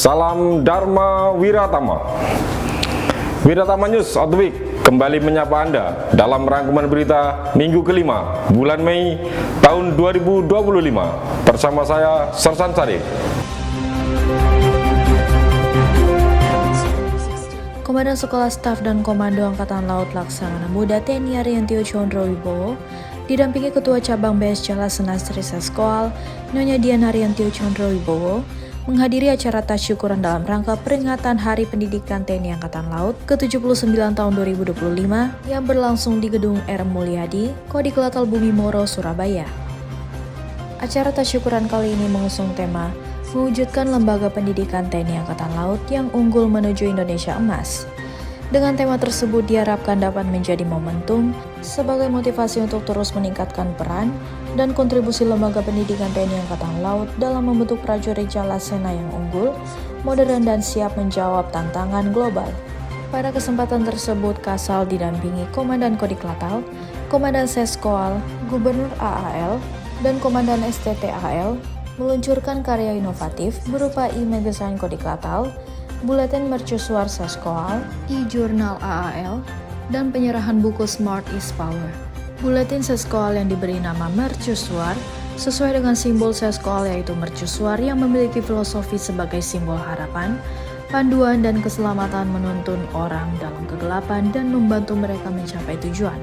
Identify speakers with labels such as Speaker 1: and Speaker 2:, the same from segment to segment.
Speaker 1: Salam Dharma Wiratama. Wiratama News of the Week kembali menyapa Anda dalam rangkuman berita minggu kelima bulan Mei tahun 2025 bersama saya Sersan Sarif.
Speaker 2: Komandan Sekolah Staf dan Komando Angkatan Laut Laksamana Muda TNI Ariantio Condrowibowo didampingi Ketua Cabang BS Jala Senastri Seskoal Nyonya Dian Ariantio Condrowibowo menghadiri acara tasyukuran dalam rangka peringatan Hari Pendidikan TNI Angkatan Laut ke-79 tahun 2025 yang berlangsung di Gedung R. Mulyadi, Kodikelatal Bumi Moro, Surabaya. Acara tasyukuran kali ini mengusung tema mewujudkan lembaga pendidikan TNI Angkatan Laut yang unggul menuju Indonesia Emas. Dengan tema tersebut diharapkan dapat menjadi momentum sebagai motivasi untuk terus meningkatkan peran dan kontribusi lembaga pendidikan TNI Angkatan Laut dalam membentuk prajurit Jalasena yang unggul, modern dan siap menjawab tantangan global. Pada kesempatan tersebut, Kasal didampingi Komandan Kodikelatal, Komandan Seskoal, Gubernur AAL, dan Komandan STT-AL meluncurkan karya inovatif berupa e-magazine Kodikelatal, Buletin Mercusuar Seskoal, e-jurnal AAL, dan penyerahan buku Smart is Power. Buletin Seskoal yang diberi nama Mercusuar sesuai dengan simbol Seskoal yaitu mercusuar yang memiliki filosofi sebagai simbol harapan, panduan dan keselamatan menuntun orang dalam kegelapan dan membantu mereka mencapai tujuan.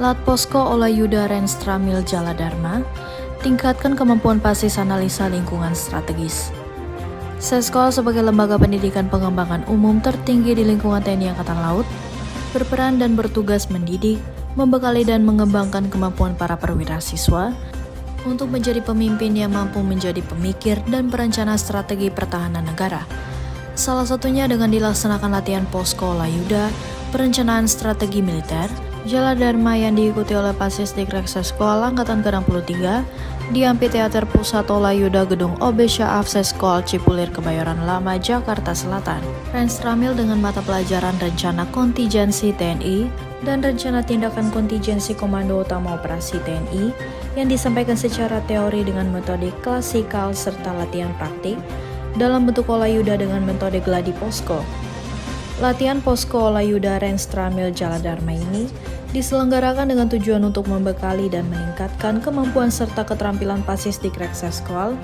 Speaker 2: Latposko Olayuda Renstramil Jaladharma tingkatkan kemampuan basis analisa lingkungan strategis. Seskoal sebagai lembaga pendidikan pengembangan umum tertinggi di lingkungan TNI Angkatan Laut, berperan dan bertugas mendidik, membekali dan mengembangkan kemampuan para perwira siswa untuk menjadi pemimpin yang mampu menjadi pemikir dan perencana strategi pertahanan negara. Salah satunya dengan dilaksanakan latihan Posko Olayuda, perencanaan strategi militer, Jaladharma yang diikuti oleh Pasis Dikrek Seskoal Angkatan ke-63 di Amphitheater Pusat Olayuda Gedung OB Syaaf Seskoal Cipulir Kebayoran Lama, Jakarta Selatan. Renstramil dengan mata pelajaran Rencana Kontingensi TNI dan Rencana Tindakan Kontingensi Komando Utama Operasi TNI yang disampaikan secara teori dengan metode klasikal serta latihan praktik dalam bentuk Olayuda dengan metode Gladi Posko. Latihan Posko Olayuda Renstramil Jaladharma ini diselenggarakan dengan tujuan untuk membekali dan meningkatkan kemampuan serta keterampilan Pasis Dikrek Seskoal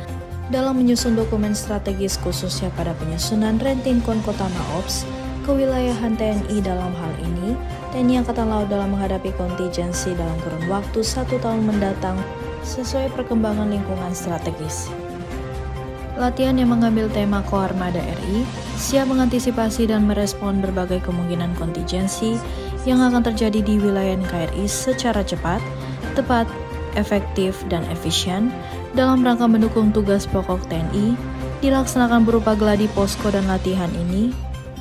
Speaker 2: dalam menyusun dokumen strategis khususnya pada penyusunan Rentin-Kon Kotama Ops kewilayahan TNI. Dalam hal ini, TNI Angkatan Laut dalam menghadapi kontingensi dalam kurun waktu 1 tahun mendatang sesuai perkembangan lingkungan strategis. Latihan yang mengambil tema Koarmada RI siap mengantisipasi dan merespon berbagai kemungkinan kontingensi yang akan terjadi di wilayah NKRI secara cepat, tepat, efektif, dan efisien dalam rangka mendukung tugas pokok TNI dilaksanakan berupa gladi posko dan latihan ini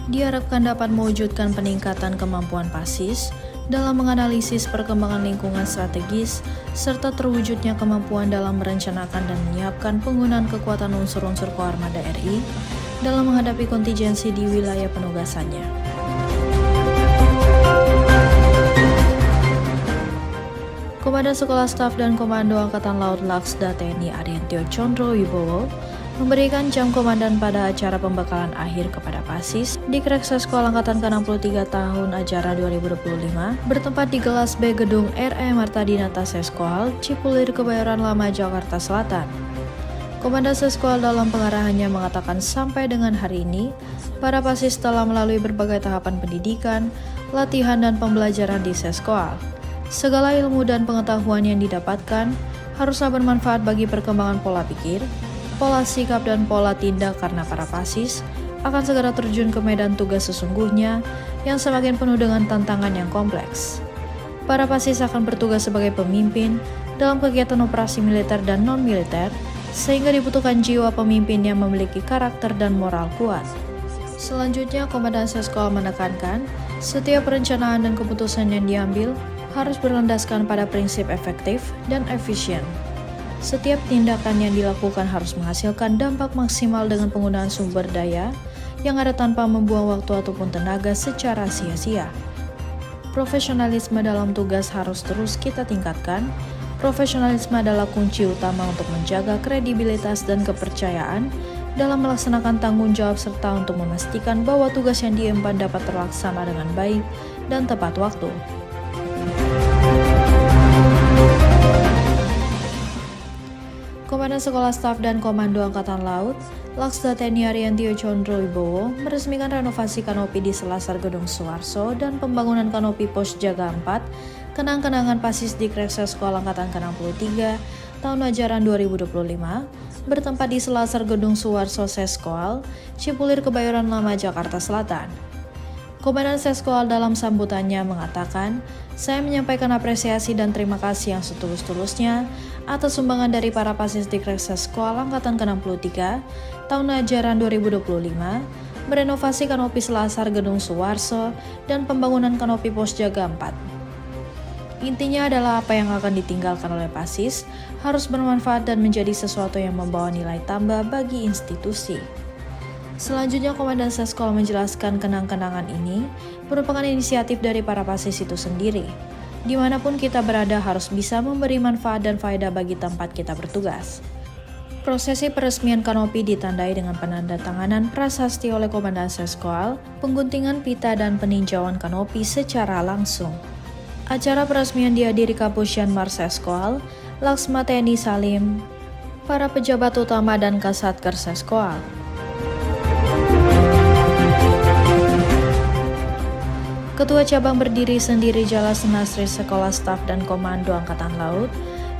Speaker 2: diharapkan dapat mewujudkan peningkatan kemampuan Pasis dalam menganalisis perkembangan lingkungan strategis, serta terwujudnya kemampuan dalam merencanakan dan menyiapkan penggunaan kekuatan unsur-unsur Koarmada RI dalam menghadapi kontingensi di wilayah penugasannya. Komandan Sekolah Staf dan Komando Angkatan Laut Laksda TNI Ariantio Condrowibowo memberikan jam komandan pada acara pembekalan akhir kepada Pasis Dikrek Seskoal Angkatan ke-63 tahun ajaran 2025 bertempat di kelas B Gedung R.E. Marta Dinata Seskoal, Cipulir Kebayoran Lama, Jakarta Selatan. Komandan Seskoal dalam pengarahannya mengatakan sampai dengan hari ini, para Pasis telah melalui berbagai tahapan pendidikan, latihan dan pembelajaran di Seskoal. Segala ilmu dan pengetahuan yang didapatkan haruslah bermanfaat bagi perkembangan pola pikir, pola sikap dan pola tindak karena para Pasis akan segera terjun ke medan tugas sesungguhnya yang semakin penuh dengan tantangan yang kompleks. Para Pasis akan bertugas sebagai pemimpin dalam kegiatan operasi militer dan non-militer sehingga dibutuhkan jiwa pemimpin yang memiliki karakter dan moral kuat. Selanjutnya, Komandan Seskoal menekankan setiap perencanaan dan keputusan yang diambil harus berlandaskan pada prinsip efektif dan efisien. Setiap tindakan yang dilakukan harus menghasilkan dampak maksimal dengan penggunaan sumber daya yang ada tanpa membuang waktu ataupun tenaga secara sia-sia. Profesionalisme dalam tugas harus terus kita tingkatkan Profesionalisme adalah kunci utama untuk menjaga kredibilitas dan kepercayaan dalam melaksanakan tanggung jawab serta untuk memastikan bahwa tugas yang diemban dapat terlaksana dengan baik dan tepat waktu. Komandan Sekolah Staf dan Komando Angkatan Laut, Laksda TNI Ariantio Condro Wibowo meresmikan renovasi kanopi di selasar Gedung Suharso dan pembangunan kanopi Pos Jaga 4, kenang-kenangan Pasis Dikret Seskoal Angkatan ke-63 tahun ajaran 2025, bertempat di selasar Gedung Suharso Seskoal, Cipulir, Kebayoran Lama, Jakarta Selatan. Komandan Seskoal dalam sambutannya mengatakan, "Saya menyampaikan apresiasi dan terima kasih yang setulus-tulusnya atas sumbangan dari para Pasis Dikret Seskoal Angkatan ke-63 tahun ajaran 2025, merenovasi kanopi selasar Gedung Suharso dan pembangunan kanopi Pos Jaga 4. Intinya adalah apa yang akan ditinggalkan oleh Pasis harus bermanfaat dan menjadi sesuatu yang membawa nilai tambah bagi institusi." Selanjutnya, Komandan Seskoal menjelaskan kenang-kenangan ini merupakan inisiatif dari para Pasis itu sendiri. Dimanapun kita berada harus bisa memberi manfaat dan faedah bagi tempat kita bertugas. Prosesi peresmian kanopi ditandai dengan penandatanganan prasasti oleh Komandan Seskoal, pengguntingan pita dan peninjauan kanopi secara langsung. Acara peresmian dihadiri Kapusyan Mars Seskoal, Laksma TNI Salim, para pejabat utama dan Kasatker Seskoal. Ketua Cabang Berdiri Sendiri Jala Senasri Sekolah Staf dan Komando Angkatan Laut,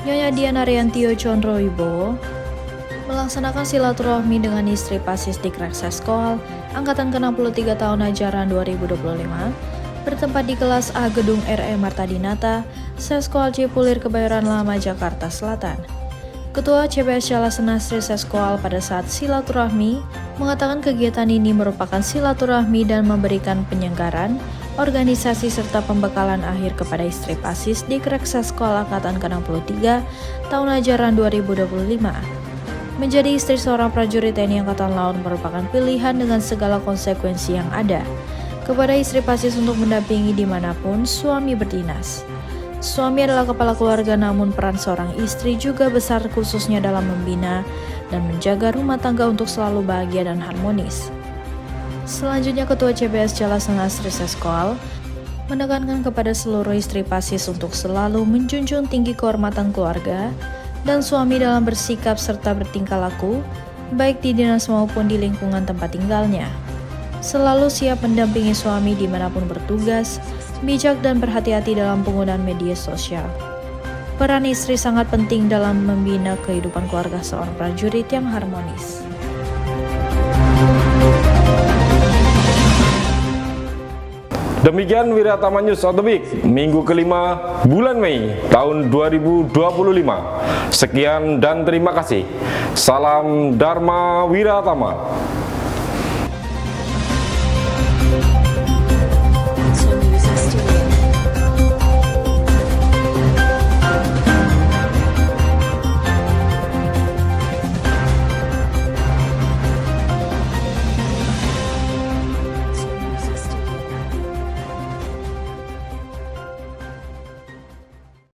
Speaker 2: Nyonya Dian Ariantio Condro Wibowo, melaksanakan silaturahmi dengan istri Pasis Dikret Seskoal Angkatan ke-63 tahun ajaran 2025, bertempat di kelas A Gedung RE Marta Dinata, Seskoal Cipulir, Kebayoran Lama, Jakarta Selatan. Ketua CBS Jala Senasri Seskoal pada saat silaturahmi mengatakan kegiatan ini merupakan silaturahmi dan memberikan penyenggaran, organisasi serta pembekalan akhir kepada istri Pasis Dikret Seskoal Angkatan ke-63 tahun ajaran 2025. Menjadi istri seorang prajurit TNI Angkatan Laut merupakan pilihan dengan segala konsekuensi yang ada. Kepada istri Pasis untuk mendampingi dimanapun suami berdinas. Suami adalah kepala keluarga, namun peran seorang istri juga besar khususnya dalam membina dan menjaga rumah tangga untuk selalu bahagia dan harmonis. Selanjutnya, Ketua CBS Jala Senasri Seskoal menekankan kepada seluruh istri Pasis untuk selalu menjunjung tinggi kehormatan keluarga dan suami dalam bersikap serta bertingkah laku, baik di dinas maupun di lingkungan tempat tinggalnya. Selalu siap mendampingi suami dimanapun bertugas, bijak dan berhati-hati dalam penggunaan media sosial. Peran istri sangat penting dalam membina kehidupan keluarga seorang prajurit yang harmonis.
Speaker 1: Demikian Wiratama News of the Week, minggu kelima bulan Mei tahun 2025. Sekian dan terima kasih. Salam Dharma Wiratama.